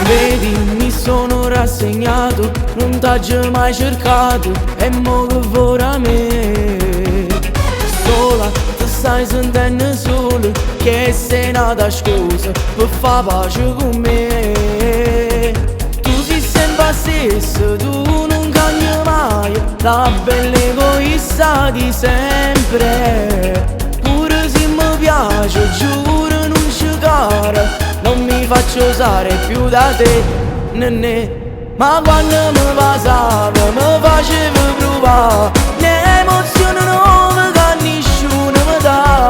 Vedi, mi sono rassegnato, non t'ho mai cercato e mo che vorrà me. Sola, ti stai sentendo solo, che sei nata scusa per far pace con me. Tu sei sempre stessa, tu non cambi mai, la bella egoista di sempre. Pure se mi piace, giuro non ci cara, non mi faccio usare più da te, nenè. Ma quando mi passava mi facevo provare un'emozione nuova che nessuno mi dà.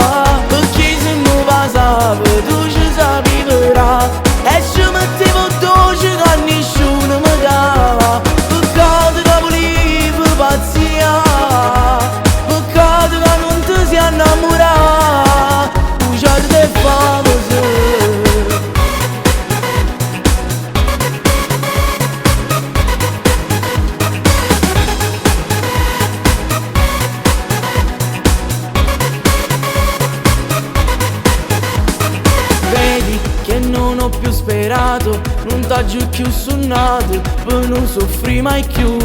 Perché se mi passava tu ci sapevi e ci mettevo dolce che nessuno mi dà. Peccato che volevo pazzia, peccato che non ti sei innamorato, tu già te famoso. Che non ho più sperato, non t'ho più sonnato, per non soffrire mai più.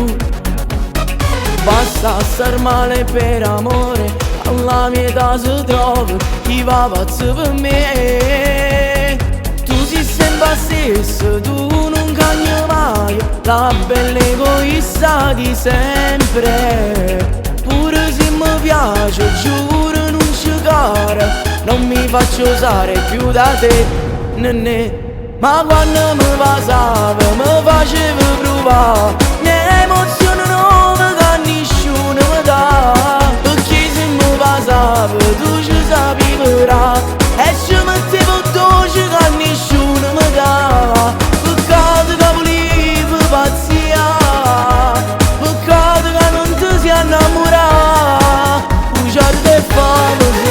Basta star male per amore, alla mia età si trova chi va pazzo per me. Tu sei sempre stessa, tu non cambi mai, la bella egoista di sempre. Pure se mi piace, giuro non ci cara, non mi faccio usare più da te, nenè. Ma quando mi passava mi facevo provare un'emozione nuova che nessuno mi dà. Perché se mi passava tu ci sapevi e ci mettevo dolce che nessuno mi dà. Peccato che volevo pazzia, peccato che non ti sei innamorato, tu già te famoso.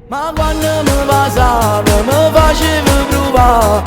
Ma quando mi passava mi facevo provare